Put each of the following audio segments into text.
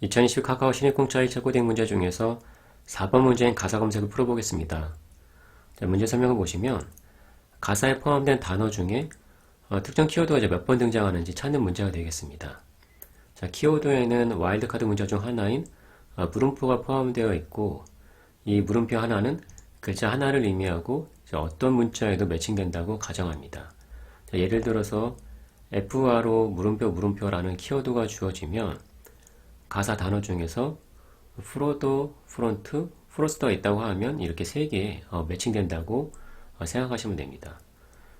2020 카카오 신입 공짜 1차 코딩 문제 중에서 4번 문제인 가사 검색을 풀어보겠습니다. 자, 문제 설명을 보시면 가사에 포함된 단어 중에 특정 키워드가 이제 몇 번 등장하는지 찾는 문제가 되겠습니다. 자, 키워드에는 와일드카드 문자 중 하나인 물음표가 포함되어 있고, 이 물음표 하나는 글자 하나를 의미하고 어떤 문자에도 매칭된다고 가정합니다. 자, 예를 들어서 FRO 물음표라는 키워드가 주어지면 가사 단어 중에서 프로도, 프론트, 프로스터가 있다고 하면 이렇게 세 개에 매칭된다고 생각하시면 됩니다.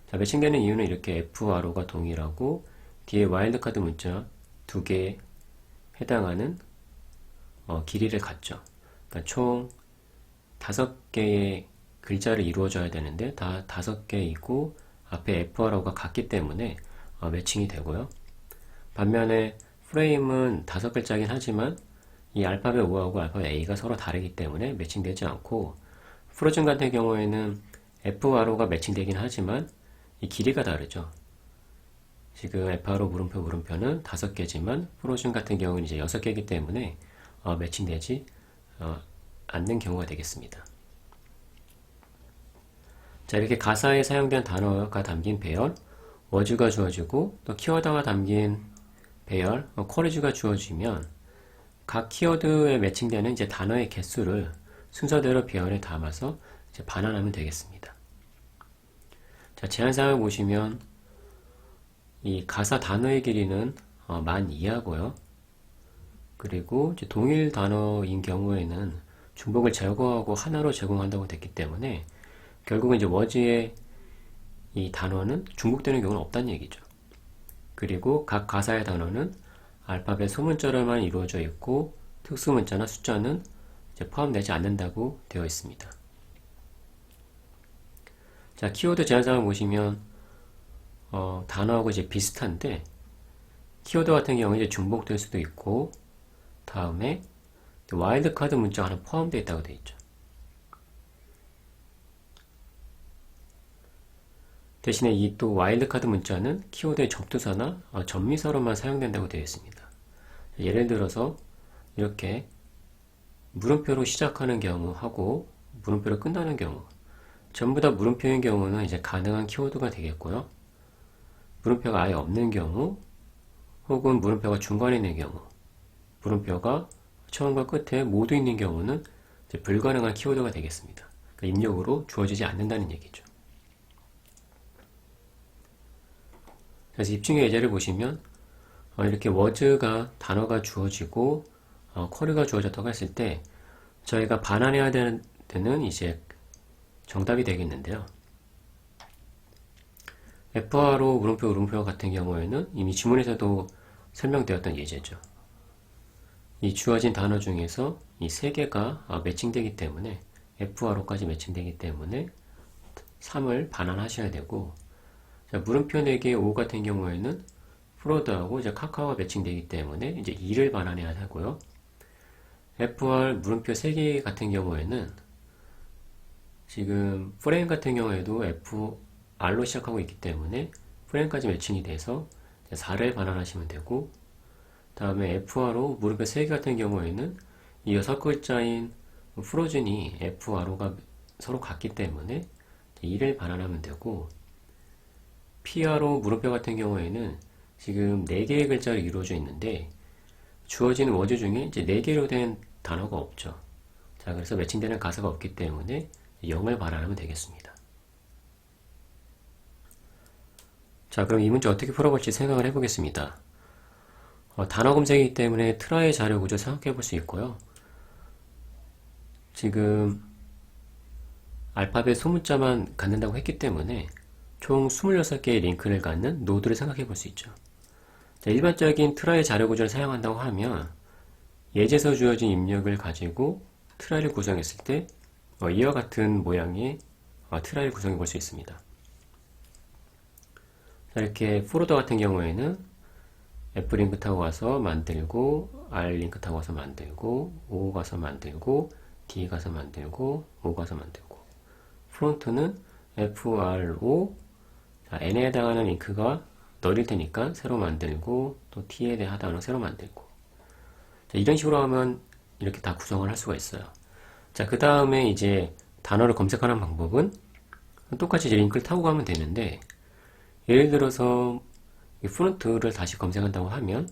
자, 매칭되는 이유는 이렇게 FRO가 동일하고 뒤에 와일드카드 문자 두 개에 해당하는 길이를 갖죠. 그러니까 총 5개의 글자를 이루어져야 되는데 다 5개이고 앞에 FRO가 같기 때문에 매칭이 되고요. 반면에 프레임은 5글자긴 하지만 이 알파벳 O하고 알파벳 A가 서로 다르기 때문에 매칭되지 않고, 프로즌 같은 경우에는 FRO가 매칭되긴 하지만 이 길이가 다르죠. 지금 FRO 물음표는 5개지만 프로즌 같은 경우는 이제 6개이기 때문에 매칭되지 않는 경우가 되겠습니다. 자, 이렇게 가사에 사용된 단어가 담긴 배열, 워즈가 주어지고 또 키워드가 담긴 배열, 쿼리즈가 주어지면 각 키워드에 매칭되는 이제 단어의 개수를 순서대로 배열에 담아서 이제 반환하면 되겠습니다. 자, 제한사항을 보시면 이 가사 단어의 길이는 12하고요. 그리고 이제 동일 단어인 경우에는 중복을 제거하고 하나로 제공한다고 됐기 때문에 결국은 이제 워즈의 이 단어는 중복되는 경우는 없다는 얘기죠. 그리고 각 가사의 단어는 알파벳 소문자로만 이루어져 있고 특수문자나 숫자는 이제 포함되지 않는다고 되어 있습니다. 자, 키워드 제한사항을 보시면 단어하고 이제 비슷한데 키워드 같은 경우는 이제 중복될 수도 있고 다음에 와일드카드 문자가 하나 포함되어 있다고 되어 있죠. 대신에 이 또 와일드카드 문자는 키워드의 접두사나 접미사로만 사용된다고 되어 있습니다. 예를 들어서 이렇게 물음표로 시작하는 경우하고 물음표로 끝나는 경우, 전부 다 물음표인 경우는 이제 가능한 키워드가 되겠고요. 물음표가 아예 없는 경우, 혹은 물음표가 중간에 있는 경우, 물음표가 처음과 끝에 모두 있는 경우는 이제 불가능한 키워드가 되겠습니다. 그러니까 입력으로 주어지지 않는다는 얘기죠. 그래서 입중의 예제를 보시면 이렇게 워즈가 단어가 주어지고 쿼리가 주어졌다고 했을 때 저희가 반환해야 되는 이제 정답이 되겠는데요. FRO 물음표 같은 경우에는 이미 지문에서도 설명되었던 예제죠. 이 주어진 단어 중에서 이 세 개가 매칭되기 때문에 FRO까지 매칭되기 때문에 3을 반환하셔야 되고, 자, 물음표 4개의 O 같은 경우에는 프로드하고 이제 카카오가 매칭되기 때문에 이제 2를 반환해야 하고요. FR 물음표 3개 같은 경우에는 지금 프레임 같은 경우에도 FR로 시작하고 있기 때문에 프레임까지 매칭이 돼서 4를 반환하시면 되고, 다음에 FRO 물음표 3개 같은 경우에는 이 6글자인 프로즌이 FRO가 서로 같기 때문에 2를 반환하면 되고, PRO 물음표 같은 경우에는 지금 4개의 글자로 이루어져 있는데 주어지는 워즈 중에 이제 4개로 된 단어가 없죠. 자, 그래서 매칭되는 가사가 없기 때문에 0을 반환하면 되겠습니다. 자, 그럼 이 문제 어떻게 풀어볼지 생각을 해보겠습니다. 단어 검색이기 때문에 트라이 자료 구조 생각해 볼 수 있고요. 지금 알파벳 소문자만 갖는다고 했기 때문에 총 26개의 링크를 갖는 노드를 생각해 볼 수 있죠. 자, 일반적인 트라이 자료 구조를 사용한다고 하면 예제에서 주어진 입력을 가지고 트라이를 구성했을 때 이와 같은 모양의 트라이를 구성해 볼 수 있습니다. 자, 이렇게 포로더 같은 경우에는 F 링크 타고 가서 만들고, R 링크 타고 가서 만들고, O 가서 만들고, D 가서 만들고, O 가서 만들고, 프론트는 FRO, 자, N에 해당하는 링크가 널일 테니까 새로 만들고, 또 T에 해당하는 새로 만들고. 자, 이런 식으로 하면 이렇게 다 구성을 할 수가 있어요. 자, 그 다음에 이제 단어를 검색하는 방법은 똑같이 이제 링크를 타고 가면 되는데, 예를 들어서 이 프론트를 다시 검색한다고 하면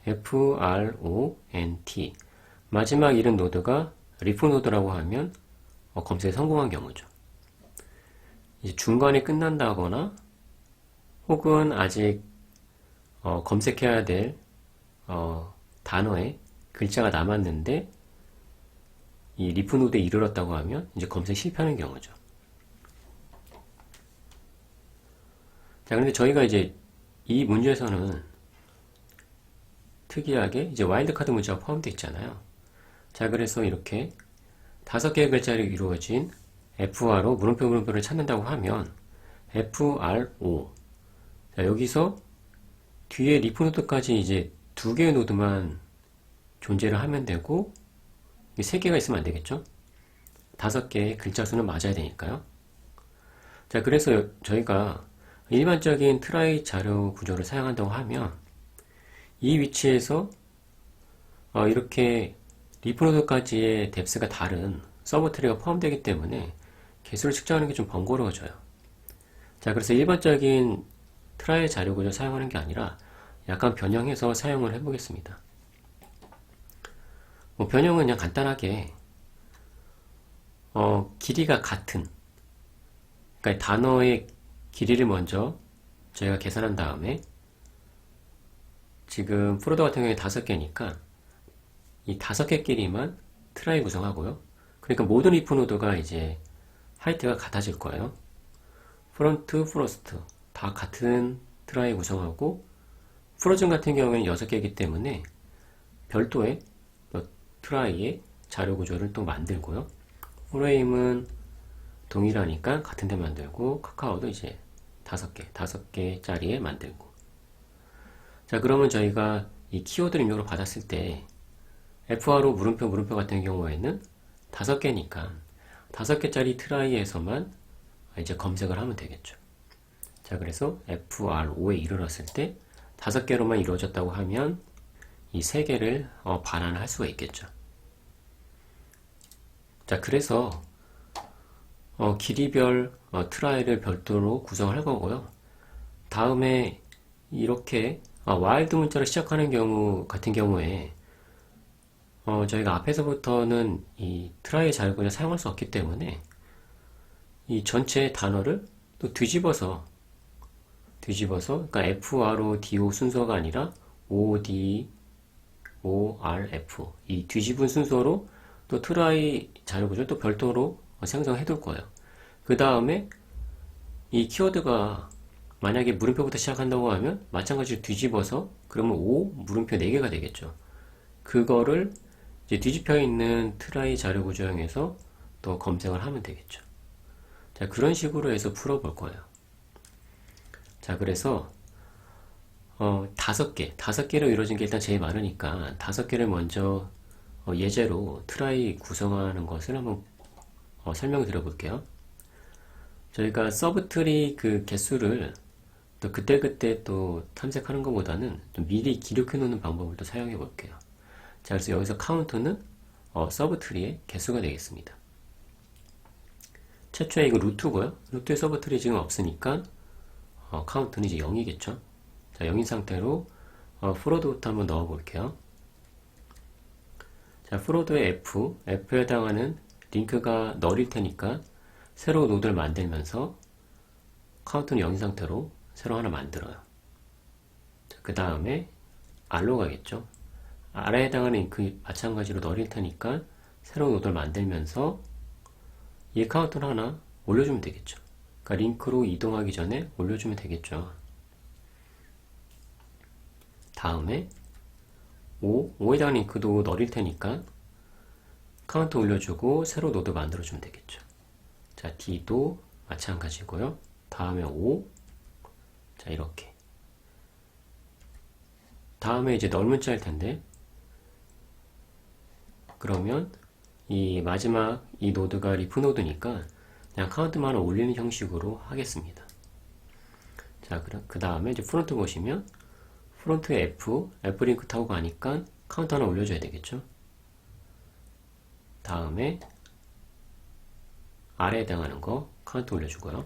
front 마지막 이름 노드가 리프 노드라고 하면 검색에 성공한 경우죠. 이제 중간에 끝난다거나 혹은 아직 검색해야 될 단어에 글자가 남았는데 이 리프 노드에 이르렀다고 하면 이제 검색 실패하는 경우죠. 자, 그런데 저희가 이제 이 문제에서는 특이하게 이제 와일드카드 문자가 포함되어 있잖아요. 자, 그래서 이렇게 5개의 글자로 이루어진 FR로 물음표를 찾는다고 하면 FRO. 자, 여기서 뒤에 리프 노드까지 이제 2개의 노드만 존재를 하면 되고 3개가 있으면 안 되겠죠? 5개의 글자 수는 맞아야 되니까요. 자, 그래서 저희가 일반적인 트라이 자료 구조를 사용한다고 하면 이 위치에서 이렇게 리프 노드까지의 뎁스가 다른 서브 트리가 포함되기 때문에 개수를 측정하는 게 좀 번거로워져요. 자, 그래서 일반적인 트라이 자료 구조 사용하는 게 아니라 약간 변형해서 사용을 해보겠습니다. 변형은 그냥 간단하게 길이가 같은, 그러니까 단어의 길이를 먼저 저희가 계산한 다음에 지금 프로더 같은 경우에 5개니까 이 5개끼리만 트라이 구성하고요. 그러니까 모든 if 노드가 이제 하이트가 같아질 거예요. 프론트, 프로스트 다 같은 트라이 구성하고 프로즌 같은 경우에는 6개이기 때문에 별도의 트라이의 자료 구조를 또 만들고요. 프레임은 동일하니까 같은 데 만들고 카카오도 이제 5개짜리에 만들고. 자, 그러면 저희가 이 키워드를 입력으로 받았을 때 FRO 물음표 같은 경우에는 5개니까 5개짜리 트라이에서만 이제 검색을 하면 되겠죠. 자, 그래서 FRO에 이르렀을 때 5개로만 이루어졌다고 하면 이 3개를 반환할 수가 있겠죠. 자, 그래서 길이별 트라이를 별도로 구성을 할 거고요. 다음에 이렇게 와일드 문자로 시작하는 경우 같은 경우에 저희가 앞에서부터는 이 트라이 자료를 사용할 수 없기 때문에 이 전체 단어를 또 뒤집어서 그러니까 FRODO 순서가 아니라 OD, ORF 이 뒤집은 순서로 또 트라이 자료 구조를 또 별도로 생성해 둘 거예요. 그 다음에 이 키워드가 만약에 물음표부터 시작한다고 하면 마찬가지로 뒤집어서 그러면 O 물음표 4개가 되겠죠. 그거를 이제 뒤집혀 있는 트라이 자료 구조형에서 또 검색을 하면 되겠죠. 자, 그런 식으로 해서 풀어볼 거예요. 자, 그래서 5개로 이루어진 게 일단 제일 많으니까 5개를 먼저 예제로 트라이 구성하는 것을 한번 설명을 드려볼게요. 저희가 서브트리 그 개수를 또 그때그때 또 탐색하는 것보다는 좀 미리 기록해 놓는 방법을 또 사용해 볼게요. 자, 그래서 여기서 카운트는 서브트리의 개수가 되겠습니다. 최초에 이거 루트고요. 루트에 서브트리 지금 없으니까 카운트는 이제 0이겠죠. 자, 0인 상태로 프로드부터 한번 넣어 볼게요. 자, 프로드의 F에 해당하는 링크가 널일 테니까 새로 노드를 만들면서 카운트는 0인 상태로 새로 하나 만들어요. 그 다음에 R로 가겠죠. R에 해당하는 링크 마찬가지로 널일 테니까 새로운 노드를 만들면서 이 카운트를 하나 올려주면 되겠죠. 그러니까 링크로 이동하기 전에 올려주면 되겠죠. 다음에 O에 해당하는 링크도 널일 테니까 카운트 올려주고 새로 노드 만들어주면 되겠죠. 자, D도 마찬가지고요. 다음에 O. 자, 이렇게. 다음에 이제 널 문자일 텐데, 그러면 이 마지막 이 노드가 리프 노드니까 그냥 카운트만 올리는 형식으로 하겠습니다. 자, 그 다음에 이제 프론트 보시면 프론트에 F 링크 타고 가니까 카운트 하나 올려줘야 되겠죠. 다음에 R에 해당하는 거 카운트 올려주고요.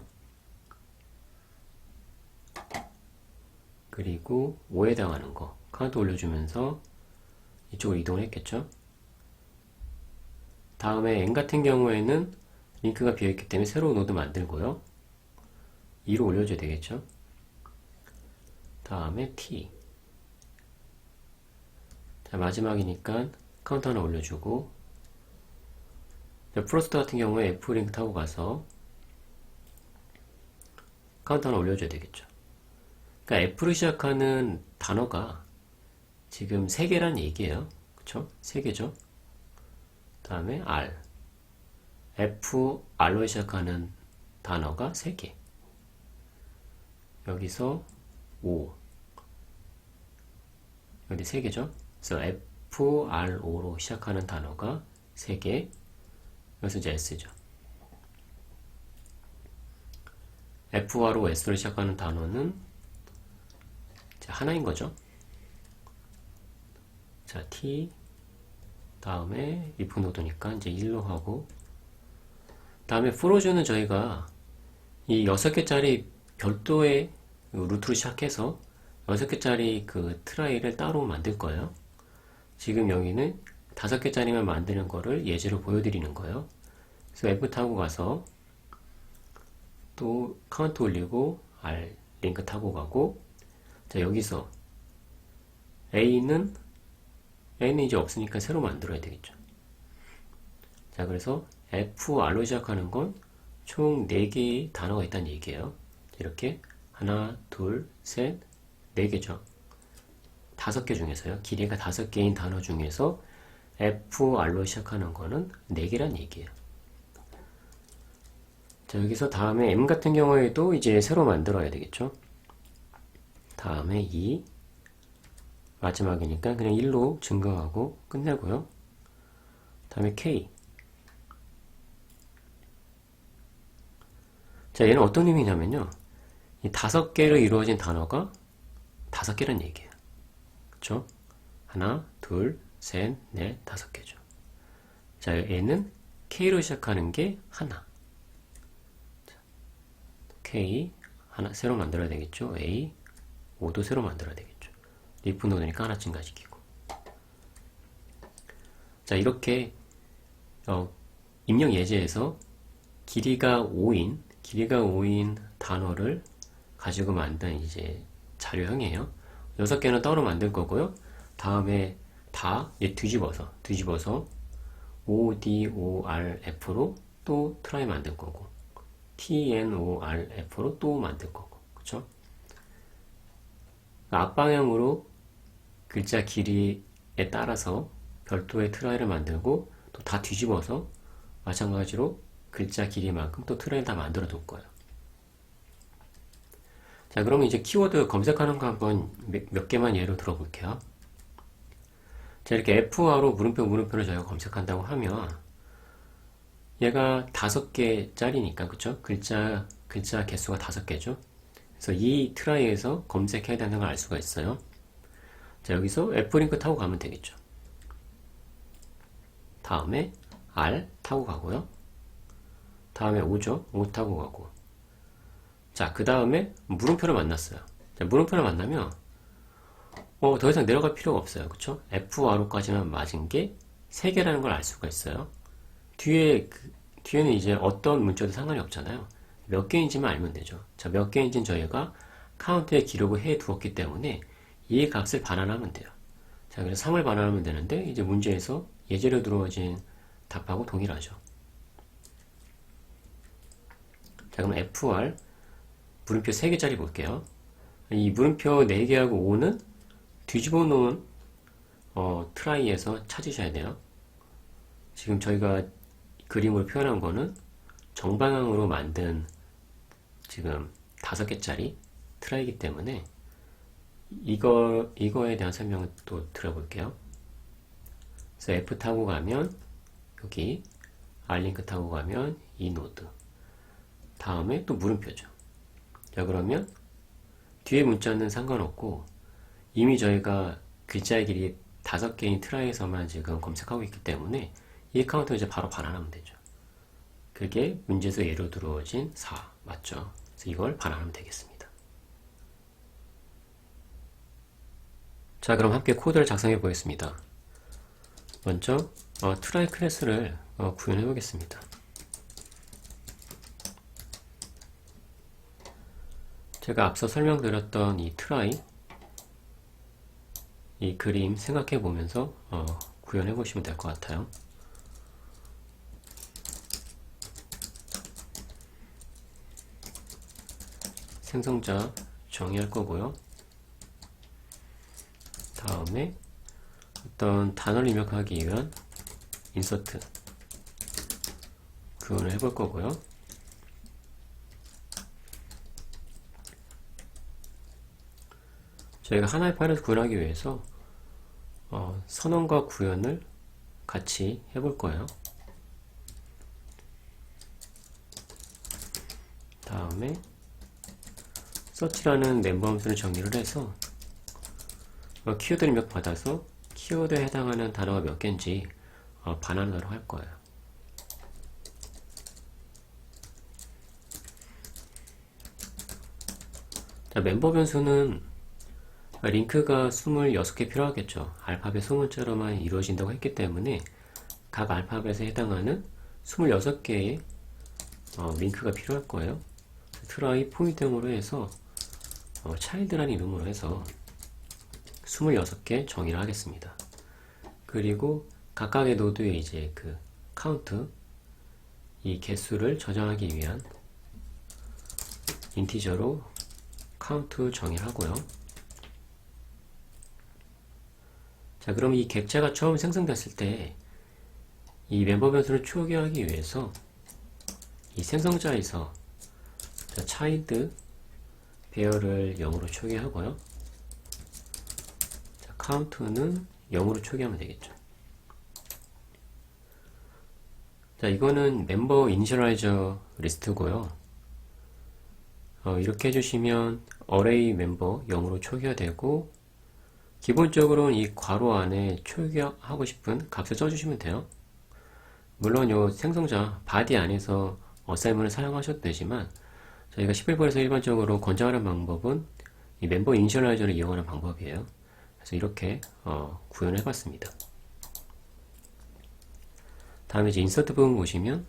그리고 O에 해당하는 거 카운트 올려주면서 이쪽으로 이동을 했겠죠. 다음에 N 같은 경우에는 링크가 비어있기 때문에 새로운 노드 만들고요. 2로 올려줘야 되겠죠. 다음에 T. 자, 마지막이니까 카운트 하나 올려주고, 프로스트 같은 경우에 F 링크 타고 가서 카운트 하나 올려줘야 되겠죠. 그러니까 F로 시작하는 단어가 지금 3개란 얘기예요. 그쵸? 3개죠. 다음에 R. FR로 시작하는 단어가 3개. 여기서 O. 여기 3개죠. 그래서 FRO로 시작하는 단어가 3개. 여기서 이제 S죠. FRO S로 시작하는 단어는 하나인 거죠. 자, T. 다음에 if 노드니까 이제 1로 하고, 다음에 프로즈는 저희가 이 6개짜리 별도의 루트로 시작해서 6개짜리 그 트라이를 따로 만들 거예요. 지금 여기는 5개짜리만 만드는 거를 예제로 보여드리는 거예요. 그래서 F 타고 가서 또 카운트 올리고 R 링크 타고 가고, 자, 여기서 A는 이제 없으니까 새로 만들어야 되겠죠. 자, 그래서 FR로 시작하는 건 총 4개의 단어가 있다는 얘기예요. 이렇게 하나, 둘, 셋, 4개죠. 5개 중에서요. 길이가 5개인 단어 중에서 FR로 시작하는 거는 4개란 얘기예요. 자, 여기서 다음에 M 같은 경우에도 이제 새로 만들어야 되겠죠. 다음에 2, 마지막이니까 그냥 1로 증가하고 끝내고요. 다음에 K. 자, 얘는 어떤 의미냐면요. 이 5개로 이루어진 단어가 5개란 얘기예요. 그쵸? 하나, 둘, 셋, 넷, 5개죠. 자, 얘는 K로 시작하는 게 하나. K, 하나, 새로 만들어야 되겠죠. A, 5도 새로 만들어야 되겠죠. if 노드니까 하나 증가시키고. 자, 이렇게 입력 예제에서 길이가 5인 단어를 가지고 만든 이제 자료형이에요. 6개는 따로 만들 거고요. 다음에 다 뒤집어서 ODORF로 또 트라이 만들 거고, TNORF로 또 만들 거고, 그쵸? 앞방향으로 글자 길이에 따라서 별도의 트라이를 만들고, 또 다 뒤집어서 마찬가지로 글자 길이만큼 또 트라이를 다 만들어 둘 거예요. 자, 그러면 이제 키워드 검색하는 거 한번 몇 개만 예로 들어볼게요. 자, 이렇게 FR로 물음표를 저희가 검색한다고 하면 얘가 5개짜리니까, 그쵸? 글자 개수가 5개죠? 그래서 이 트라이에서 검색해야 되는 걸 알 수가 있어요. 자, 여기서 F링크 타고 가면 되겠죠. 다음에 R 타고 가고요. 다음에 O죠. O 타고 가고. 자, 그 다음에 물음표를 만났어요. 자, 물음표를 만나면 더 이상 내려갈 필요가 없어요. 그쵸? FRO까지만 맞은 게 3개라는 걸 알 수가 있어요. 뒤에는 이제 어떤 문자도 상관이 없잖아요. 몇 개인지만 알면 되죠. 자, 몇 개인지는 저희가 카운트에 기록을 해 두었기 때문에 이 값을 반환하면 돼요. 자, 그래서 3을 반환하면 되는데, 이제 문제에서 예제로 들어오진 답하고 동일하죠. 자, 그럼 FR 물음표 3개짜리 볼게요. 이 물음표 4개하고 5는 뒤집어 놓은 트라이에서 찾으셔야 돼요. 지금 저희가 그림으로 표현한 거는 정방향으로 만든 지금 5개짜리 트라이이기 때문에 이거에 대한 설명을 또 들어볼게요. 그래서 F 타고 가면 여기 R링크 타고 가면 이 노드, 다음에 또 물음표죠. 자, 그러면 뒤에 문자는 상관없고 이미 저희가 글자의 길이 5개인 트라이에서만 지금 검색하고 있기 때문에 이 카운트를 이제 바로 반환하면 되죠. 그게 문제에서 예로 들어오진 4 맞죠? 그래서 이걸 반환하면 되겠습니다. 자, 그럼 함께 코드를 작성해 보겠습니다. 먼저 트라이 클래스를 구현해 보겠습니다. 제가 앞서 설명드렸던 이 트라이 이 그림 생각해 보면서 구현해 보시면 될 것 같아요. 생성자 정의할 거고요. 다음에 어떤 단어를 입력하기 위한 인서트 구현을 해볼 거고요. 저희가 하나의 파일을 구현하기 위해서 선언과 구현을 같이 해볼 거예요. 다음에 search라는 멤버 함수를 정의를 해서 키워드를 입력 받아서 키워드에 해당하는 단어가 몇 개인지 반환하도록 할 거예요. 자, 멤버 변수는 링크가 26개 필요하겠죠. 알파벳 소문자로만 이루어진다고 했기 때문에 각 알파벳에 해당하는 26개의 링크가 필요할 거예요. 트라이 포인팅으로 해서 child라는 이름으로 해서 26개 정의를 하겠습니다. 그리고 각각의 노드에 이제 그 카운트 이 개수를 저장하기 위한 인티저로 카운트 정의를 하고요. 자, 그럼 이 객체가 처음 생성됐을 때 이 멤버 변수를 초기화하기 위해서 이 생성자에서 child 배열을 0으로 초기화하고요. 자, count는 0으로 초기화하면 되겠죠. 자, 이거는 멤버 이니셜라이저 리스트고요. 이렇게 해주시면 array 멤버 0으로 초기화되고 기본적으로는 이 괄호 안에 초기화하고 싶은 값을 써주시면 돼요. 물론 이 생성자 body 안에서 어사이먼을 사용하셔도 되지만 저희가 11번에서 일반적으로 권장하는 방법은 이 멤버 이니셜라이저를 이용하는 방법이에요. 그래서 이렇게 구현을 해봤습니다. 다음에 이제 인서트 부분 보시면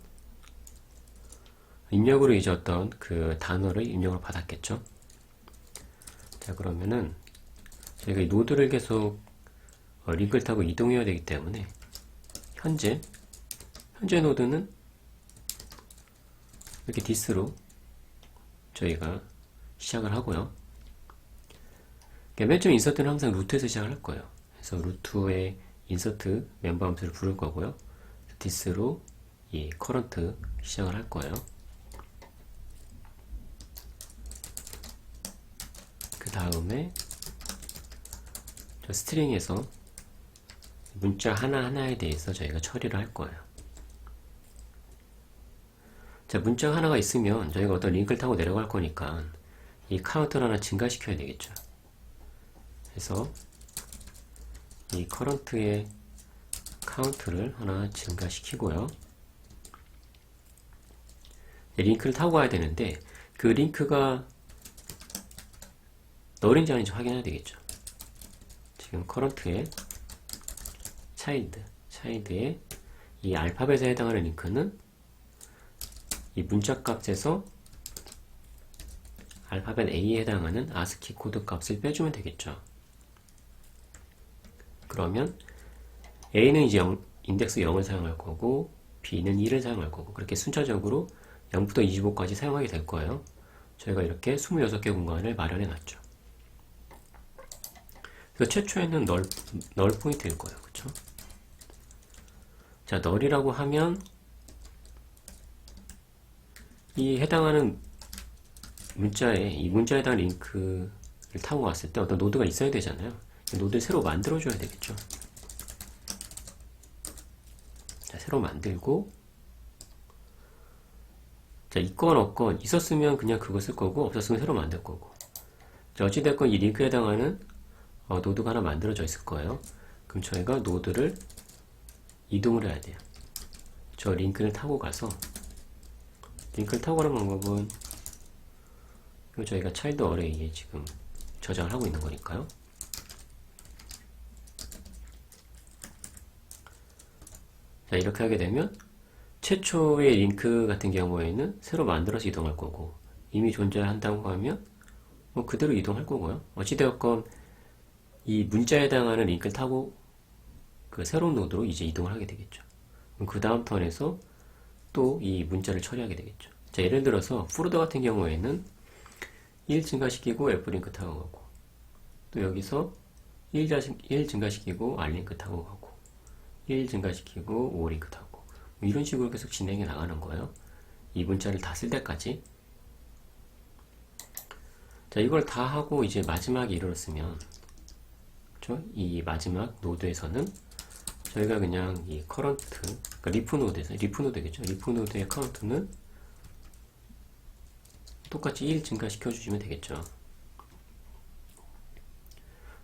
입력으로 이제 어떤 그 단어를 입력으로 받았겠죠. 자, 그러면은 저희가 이 노드를 계속 링크를 타고 이동해야 되기 때문에 현재 노드는 이렇게 this로 저희가 시작을 하고요. 맨 처음 인서트는 항상 루트에서 시작을 할 거예요. 그래서 루트에 인서트 멤버 함수를 부를 거고요. this로 이 current 시작을 할 거예요. 그 다음에 저 스트링에서 문자 하나하나에 대해서 저희가 처리를 할 거예요. 자, 문자 하나가 있으면 저희가 어떤 링크를 타고 내려갈 거니까 이 카운트를 하나 증가시켜야 되겠죠. 그래서 이 current의 카운트를 하나 증가시키고요. 링크를 타고 가야 되는데 그 링크가 널인지 아닌지 확인해야 되겠죠. 지금 current의 child의 이 알파벳에 해당하는 링크는 이 문자 값에서 알파벳 A에 해당하는 ASCII 코드 값을 빼주면 되겠죠. 그러면 A는 이제 인덱스 0을 사용할 거고 B는 2를 사용할 거고 그렇게 순차적으로 0부터 25까지 사용하게 될 거예요. 저희가 이렇게 26개 공간을 마련해 놨죠. 그래서 최초에는 널 포인트일 거예요. 그쵸? 자, 널이라고 하면 이 해당하는 이 문자에 해당하는 링크를 타고 갔을 때 어떤 노드가 있어야 되잖아요. 노드를 새로 만들어줘야 되겠죠. 자, 새로 만들고 자, 있건 없건 있었으면 그냥 그거 쓸 거고 없었으면 새로 만들 거고 자, 어찌됐건 이 링크에 해당하는 노드가 하나 만들어져 있을 거예요. 그럼 저희가 노드를 이동을 해야 돼요. 저 링크를 타고 가서, 링크를 타고 가는 방법은 저희가 차일드 어레이에 지금 저장을 하고 있는 거니까요. 자, 이렇게 하게 되면 최초의 링크 같은 경우에는 새로 만들어서 이동할 거고, 이미 존재한다고 하면 뭐 그대로 이동할 거고요. 어찌되었건 이 문자에 해당하는 링크를 타고 그 새로운 노드로 이제 이동을 하게 되겠죠. 그럼 그 다음 턴에서 또 이 문자를 처리하게 되겠죠. 자, 예를 들어서 프로드 같은 경우에는 1 증가시키고 F링크 타고 가고, 또 여기서 1 증가시키고 R링크 타고 가고, 1 증가시키고 O링크 타고, 뭐 이런 식으로 계속 진행해 나가는 거예요. 이 문자를 다 쓸 때까지. 자, 이걸 다 하고 이제 마지막에 이르렀으면, 그렇죠? 이 마지막 노드에서는 저희가 그냥 이 커런트, 그러니까 리프 노드에서, 리프 노드겠죠? 리프 노드의 카운트는 똑같이 1 증가시켜 주시면 되겠죠.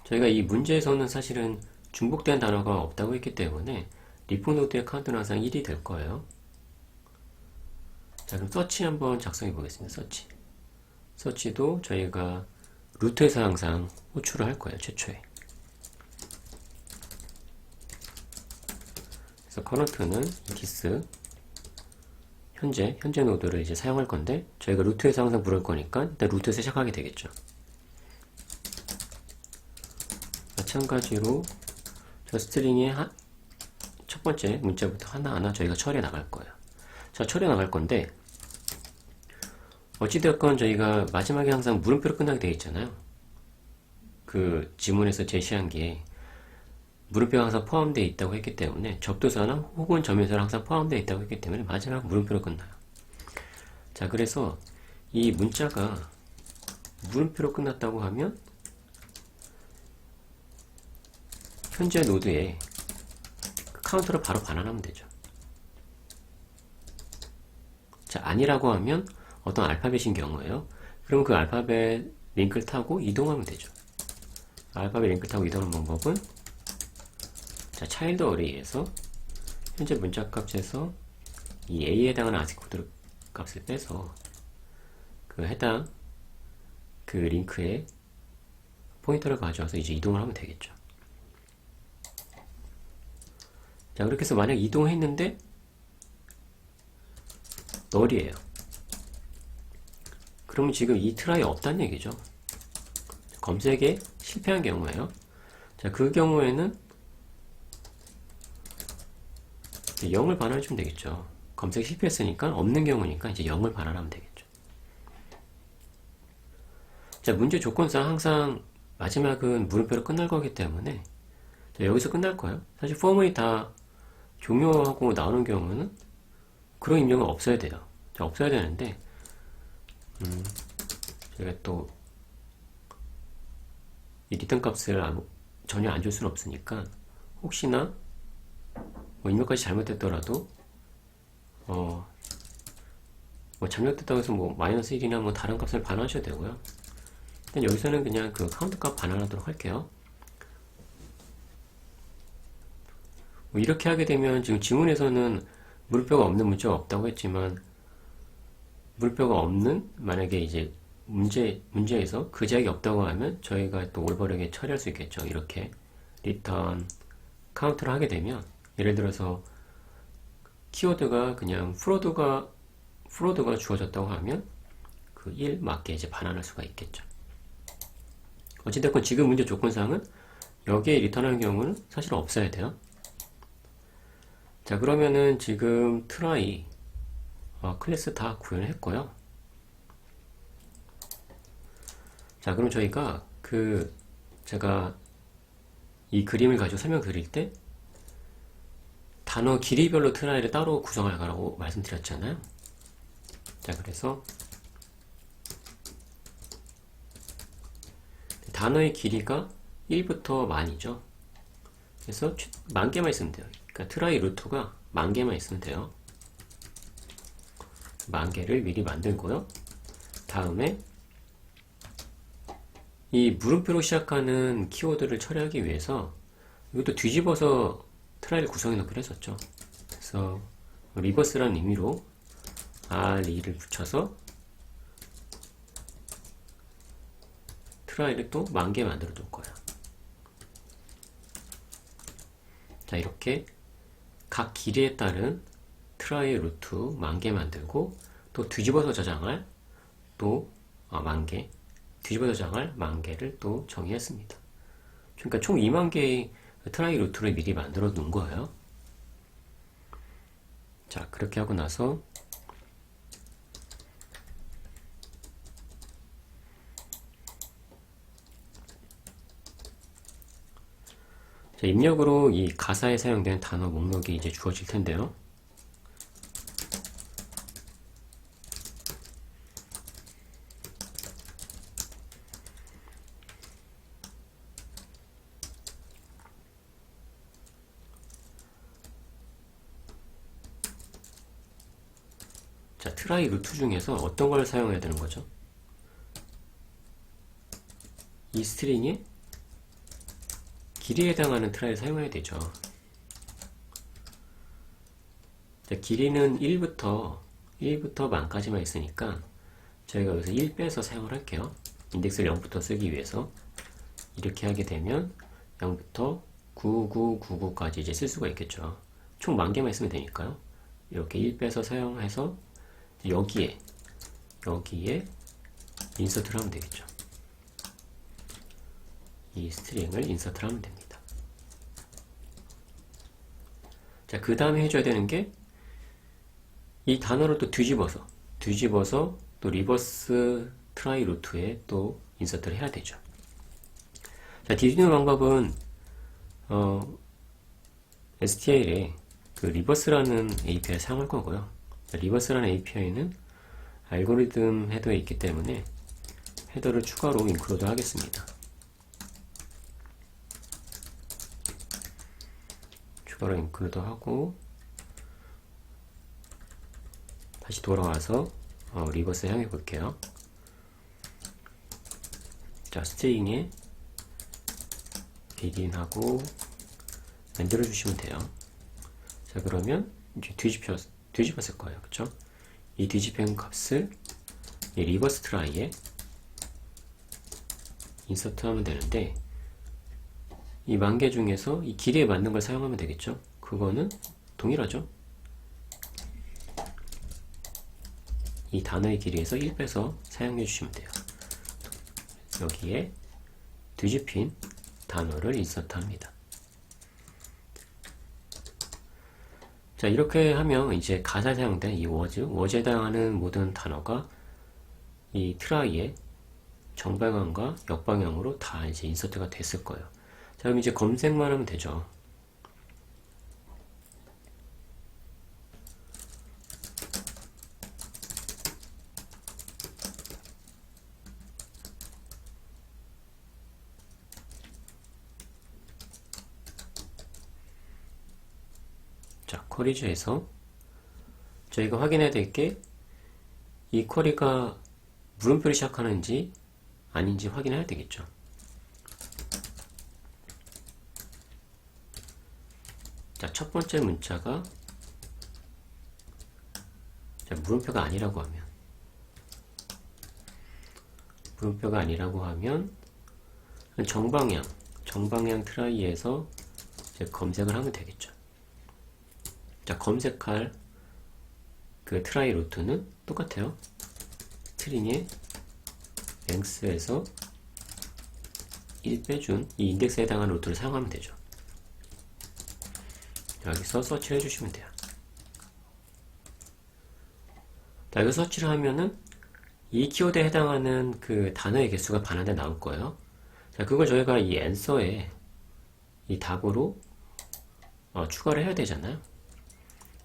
저희가 이 문제에서는 사실은 중복된 단어가 없다고 했기 때문에 리프 노드의 카운트는 항상 1이 될 거예요. 자, 그럼 서치 한번 작성해 보겠습니다. 서치도 저희가 루트에서 항상 호출을 할 거예요. 최초에. 그래서 커런트는 디스 현재 노드를 이제 사용할 건데, 저희가 루트에서 항상 부를 거니까 일단 루트에서 시작하게 되겠죠. 마찬가지로 저 스트링의 첫 번째 문자부터 하나하나 저희가 처리해 나갈 거예요. 자, 처리해 나갈 건데, 어찌되었건 저희가 마지막에 항상 물음표로 끝나게 되어 있잖아요. 그 지문에서 제시한 게 물음표가 항상 포함되어 있다고 했기 때문에, 접두사나 혹은 점유사는 항상 포함되어 있다고 했기 때문에 마지막 물음표로 끝나요. 자, 그래서 이 문자가 물음표로 끝났다고 하면 현재 노드에 카운터를 바로 반환하면 되죠. 자, 아니라고 하면 어떤 알파벳인 경우에요. 그럼 그 알파벳 링크를 타고 이동하면 되죠. 알파벳 링크를 타고 이동하는 방법은, 자, 차일드 어레이에서 현재 문자 값에서 이 A에 해당하는 아스키 코드 값을 빼서 그 해당 그 링크에 포인터를 가져와서 이제 이동을 하면 되겠죠. 자, 그렇게 해서 만약 이동했는데 널이에요. 그러면 지금 이 트라이 없다는 얘기죠. 검색에 실패한 경우에요. 자, 그 경우에는 0을 반환해주면 되겠죠. 검색 실패했으니까 없는 경우니까 이제 0을 반환하면 되겠죠. 자, 문제 조건상 항상 마지막은 물음표로 끝날 거기 때문에, 자, 여기서 끝날 거예요. 사실 포문이 다 종료하고 나오는 경우는 그런 입력은 없어야 돼요. 자, 없어야 되는데, 저희가 또 이 리턴 값을 전혀 안 줄 수는 없으니까, 혹시나 뭐 입력까지 잘못됐더라도 뭐 잘못됐다고 해서 뭐 마이너스 1이나 뭐 다른 값을 반환하셔도 되고요. 일단 여기서는 그냥 그 카운트 값 반환하도록 할게요. 뭐 이렇게 하게 되면, 지금 지문에서는 물음표가 없는 문자가 없다고 했지만, 물음표가 없는, 만약에 이제 문제에서 그 제약이 없다고 하면 저희가 또 올바르게 처리할 수 있겠죠. 이렇게 리턴 카운트를 하게 되면, 예를 들어서 키워드가 그냥 프로드가 주어졌다고 하면 그 1 맞게 이제 반환할 수가 있겠죠. 어찌됐건 지금 문제 조건상은 여기에 리턴하는 경우는 사실 없어야 돼요. 자, 그러면은 지금 트라이 클래스 다 구현을 했고요. 자, 그럼 저희가 제가 이 그림을 가지고 설명 드릴 때 단어 길이별로 트라이를 따로 구성할 거라고 말씀드렸잖아요. 자, 그래서 단어의 길이가 1부터 만이죠. 그래서 10,000개만 있으면 돼요. 그러니까 트라이 루트가 10,000개만 있으면 돼요. 10,000개를 미리 만들고요. 다음에 이 물음표로 시작하는 키워드를 처리하기 위해서 이것도 뒤집어서 트라이를 구성해 놓기로 했었죠. 그래서 리버스라는 의미로 RE를 붙여서 트라이를 또 10,000개 만들어 둘 거야. 자, 이렇게 각 길이에 따른 트라이 루트 10,000개 만들고, 또 뒤집어서 저장할 또 10,000개, 뒤집어서 저장할 10,000개를 또 정의했습니다. 그러니까 총 20,000개의 트라이 루트를 미리 만들어 놓은 거예요. 자, 그렇게 하고 나서 자, 입력으로 이 가사에 사용된 단어 목록이 이제 주어질 텐데요. 자, 트라이 루트 중에서 어떤 걸 사용해야 되는 거죠? 이 스트링에 길이에 해당하는 트라이를 사용해야 되죠. 자, 길이는 1부터 10,000까지만 있으니까 저희가 여기서 1 빼서 사용을 할게요. 인덱스를 0부터 쓰기 위해서. 이렇게 하게 되면 0부터 9999까지 이제 쓸 수가 있겠죠. 총 10,000개만 있으면 되니까요. 이렇게 1 빼서 사용해서 여기에 인서트를 하면 되겠죠. 이 스트링을 인서트를 하면 됩니다. 자, 그 다음에 해줘야 되는 게 이 단어를 또 뒤집어서 또 리버스 트라이 루트에 또 인서트를 해야 되죠. 자, 뒤집는 방법은 STL에 그 리버스라는 API를 사용할 거고요. 리버스라는 API는 알고리즘 헤더에 있기 때문에 헤더를 추가로 인클루드 하겠습니다. 추가로 인클루드 하고 다시 돌아와서 리버스 향해 볼게요. 자, 스트링에 begin하고 만들어 주시면 돼요. 자, 그러면 이제 뒤집었을 거예요. 그쵸? 이 뒤집힌 값을 이 리버스 트라이에 인서트 하면 되는데, 이 10,000개 중에서 이 길이에 맞는 걸 사용하면 되겠죠? 그거는 동일하죠? 이 단어의 길이에서 1 빼서 사용해 주시면 돼요. 여기에 뒤집힌 단어를 인서트 합니다. 자, 이렇게 하면 이제 가사에 사용된 이 워즈에 해당하는 모든 단어가 이 트라이의 정방향과 역방향으로 다 이제 인서트가 됐을 거예요. 자, 그럼 이제 검색만 하면 되죠. 자, 쿼리즈에서 저희가 확인해야 될 게 이 쿼리가 물음표를 시작하는지 아닌지 확인해야 되겠죠. 자, 첫 번째 문자가 물음표가 아니라고 하면 정방향 트라이에서 이제 검색을 하면 되겠죠. 자, 검색할 그 트라이 루트는 똑같아요. 스트링의 length에서 1 빼준 이 인덱스에 해당하는 루트를 사용하면 되죠. 여기서 서치를 해주시면 돼요. 자, 여기 서치를 하면은 이 키워드에 해당하는 그 단어의 개수가 반환돼 나올 거예요. 자, 그걸 저희가 이 answer에 이 답으로 추가를 해야 되잖아요.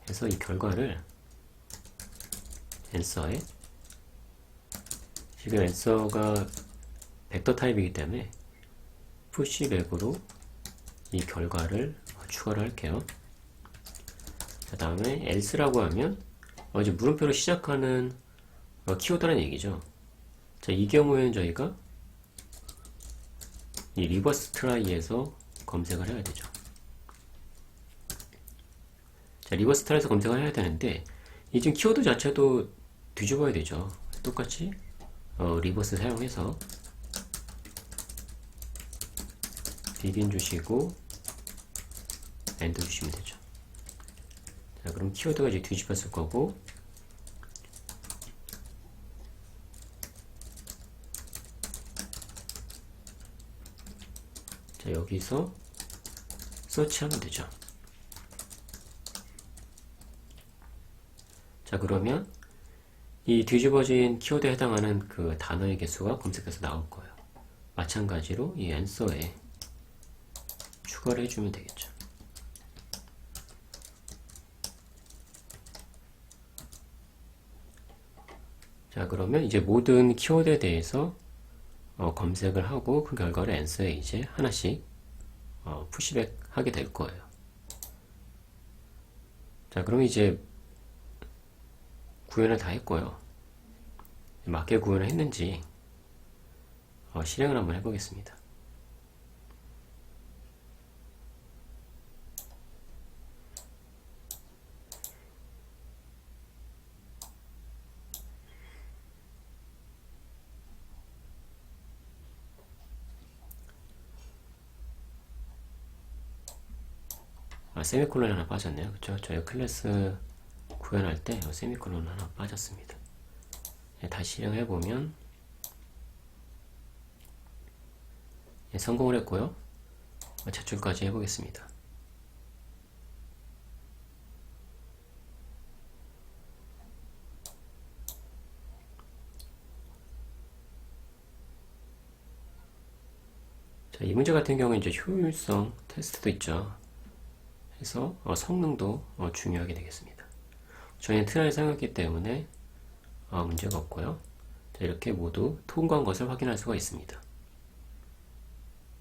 그래서 이 결과를 answer에, 지금 answer가 벡터 타입이기 때문에 pushback으로 이 결과를 추가를 할게요. 그 다음에 else라고 하면 이제 물음표로 시작하는 키워드라는 얘기죠. 자, 이 경우에는 저희가 이 리버스 트라이에서 검색을 해야 되죠. 자, 리버스 스타일에서 검색을 해야 되는데 이 지금 키워드 자체도 뒤집어야 되죠. 똑같이 리버스 사용해서 비빈 주시고 엔터 주시면 되죠. 자, 그럼 키워드가 이제 뒤집혔을 거고, 자, 여기서 서치하면 되죠. 자, 그러면 이 뒤집어진 키워드에 해당하는 그 단어의 개수가 검색해서 나올 거예요. 마찬가지로 이 answer에 추가를 해주면 되겠죠. 자, 그러면 이제 모든 키워드에 대해서 검색을 하고 그 결과를 answer에 이제 하나씩 푸시백 하게 될 거예요. 자, 그럼 이제 구현을 다 했고요. 맞게 구현을 했는지 실행을 한번 해보겠습니다. 세미콜론이 하나 빠졌네요. 그쵸? 저희 클래스 구현할 때 세미콜론 하나 빠졌습니다. 다시 실행해보면 성공을 했고요. 제출까지 해보겠습니다. 자, 이 문제 같은 경우는 이제 효율성 테스트도 있죠. 그래서 성능도 중요하게 되겠습니다. 저희는 트라이를 사용했기 때문에 문제가 없고요. 자, 이렇게 모두 통과한 것을 확인할 수가 있습니다.